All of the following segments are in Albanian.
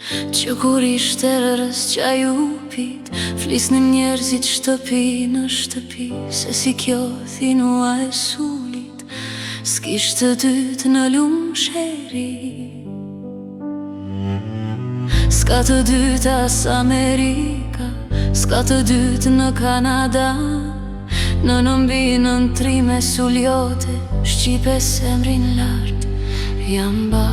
që kur ishte rrës qajupit, flisnim njerëzit shtëpi në shtëpi, se si kjo thinua e sulit, s'kisht të dytë në lumë sheri. S'ka të dytë as Amerika, s'ka të dytë në Kanada, në nëmbi në trime suljote, shqipe semrin lartë jam ba.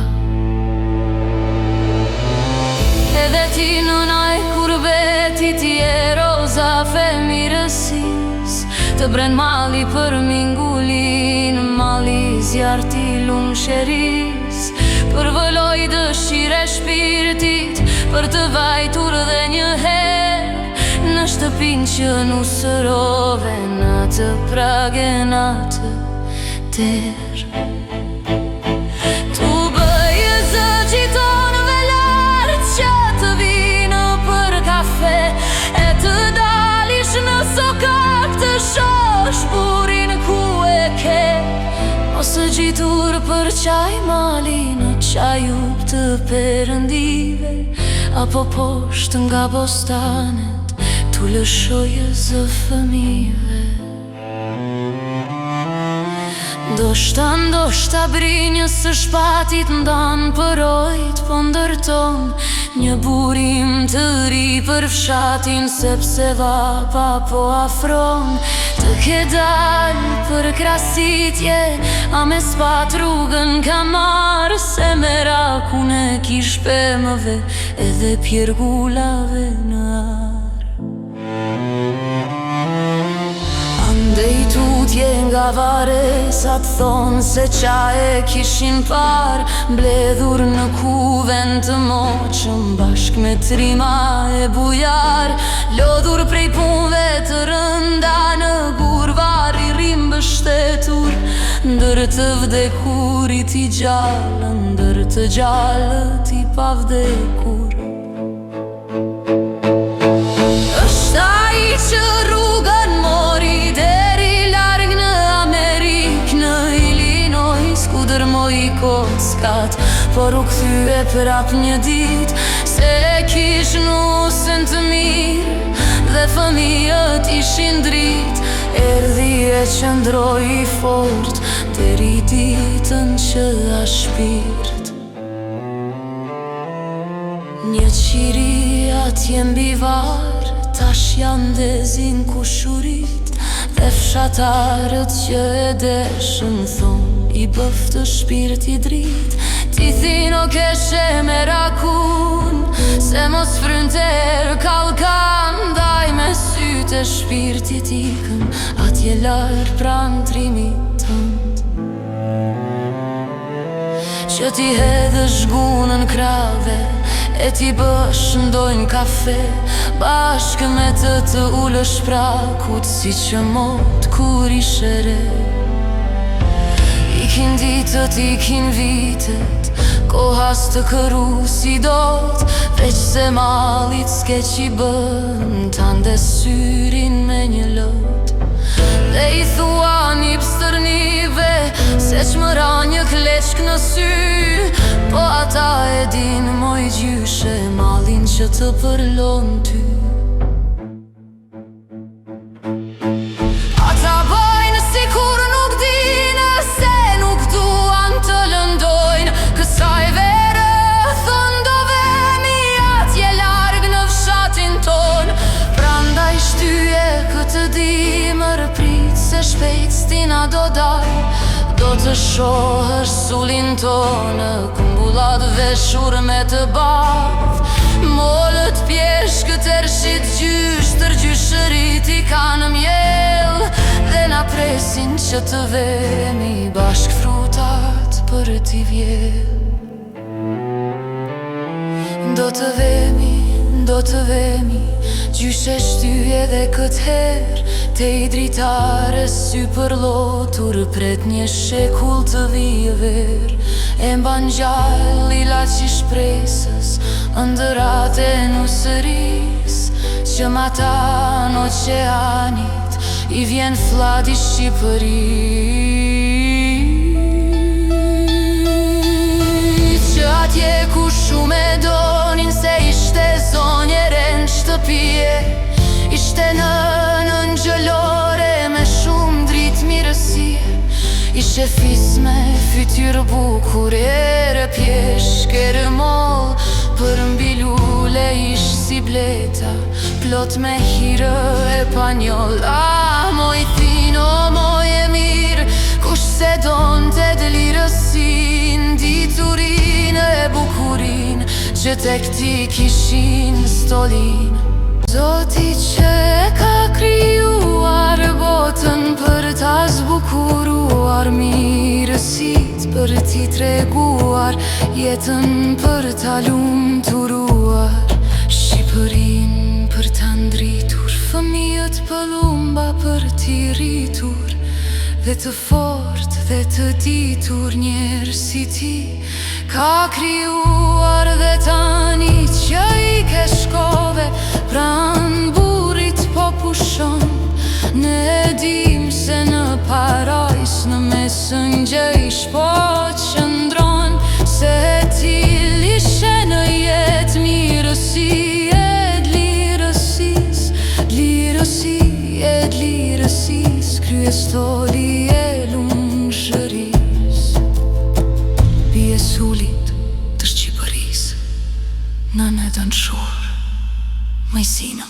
Edhe ti në naj kurbeti ti e roza femirësis, të bren mali për mingulin, mali zjarti lumë sheris, për vëlloj dëshire shpirtit, për të vajtur dhe një her, në shtëpin që nusërove, natë prage natë ter. Tu bëjë zë gjitonëve lartë që të vinë për kafe, e të dalish në sokak të shosh burin ku e ke, ose gjitur për qaj mali në qajup të perëndive, apo poshtë nga bostanet tu lëshoje zë fëmive. Ndoshta brinjës së shpatit ndan për ojt, po ndërton një burim të ri për fshatin, sepse vapa po afron të ke dal për krasitje, a me spat rrugën ka marë, se me rakun e kish pemëve edhe pjergullave në arë. Andej tutje nga varesat thonë se qa e kishin par, mbledhur në kuven të moqëm bashk me trima e bujar, lodhur prej punve të rënda në gurvar i rim bështetur, ndër të vdekurit i gjallë, ndër të gjallët i pavdekur. Është ai që rrugën mori deri larg në Amerik, në Illinois ku dërmoi kockat, por u kthye prap një dit, se kish nusën të mirë dhe fëmijët ishin drit, erdhi e qëndroi fort deri ditën që a shpirt. Një qiri atje mbi var, tash janë dezin kushurit, dhe fshatarët që e deshën thon i bëf të shpirt i drit. Ti thino keshe me rakun, se mos frynter kalkan, daj me sytë e shpirtit ikën atje lar pran trimit tënd, që ti hedhë shgunën krave e ti bësh ndojnë kafe, bashk me të ullësh prakut, si që mot kur ishe re. Ikin ditët, ikin vitet, kohas të këru si dot, veç se malit s'ke qi bën, tande syrin me një lot. Dhe i thua një pstërnive, se që më ra një kleçk në sy, po ata e din moj gjyshe malin që të përlon ty. Ata bojnë si kur nuk dine, se nuk duan të lëndojnë, kësaj vere thëndove mi atje larg në fshatin ton. Prandaj shtyje këtë dimër prit, se shpejt stina do daj, do të shohësh sulin tonë, kumbullat veshur me të bardh, molët pjeshkët ershit gjysh, tërgjyshërit i kanë mjell, dhe na presin që të vemi bashk frutat për t'i vjell. Do të vemi, gjyshe shtyje dhe këtë her, te i dritare sy për lotur, pret një shekull të vijever, e mban gjall i laçi shpresës, ëndërat e nusëris, që mata në oqeanit i vjen fladi Shqipëris. Që atje ku shumë e donin, se Qefisme, fytyrë bukur, ere pjeshk, ere moll. Për mbi lule ish si bleta, plot me hire e panjoll. Ah, moj fino, moj e mirë, kush se don të delirësin, diturin e bukurin, që tek ti kishin stolin. Zoti që ka krijuar botën për ta zbukuruar, mirësit për ti treguar, jetën për ta lumturuar, Shqipërinë për ta ndritur, fëmijët pëllumba për t'i rritur, dhe të fort dhe të ditur njerëz si ti ka krijuar. Dhe tani që i ke shkove, pran burit po pushon, ne dim se në parajs, në mesën gjejsh po qëndron, se ti lishe në jet mirësi e lirësis, lirësi e lirësis, kryestoli e lungshëris, pjesullit të Shqipëris, në në dënshur Majsina.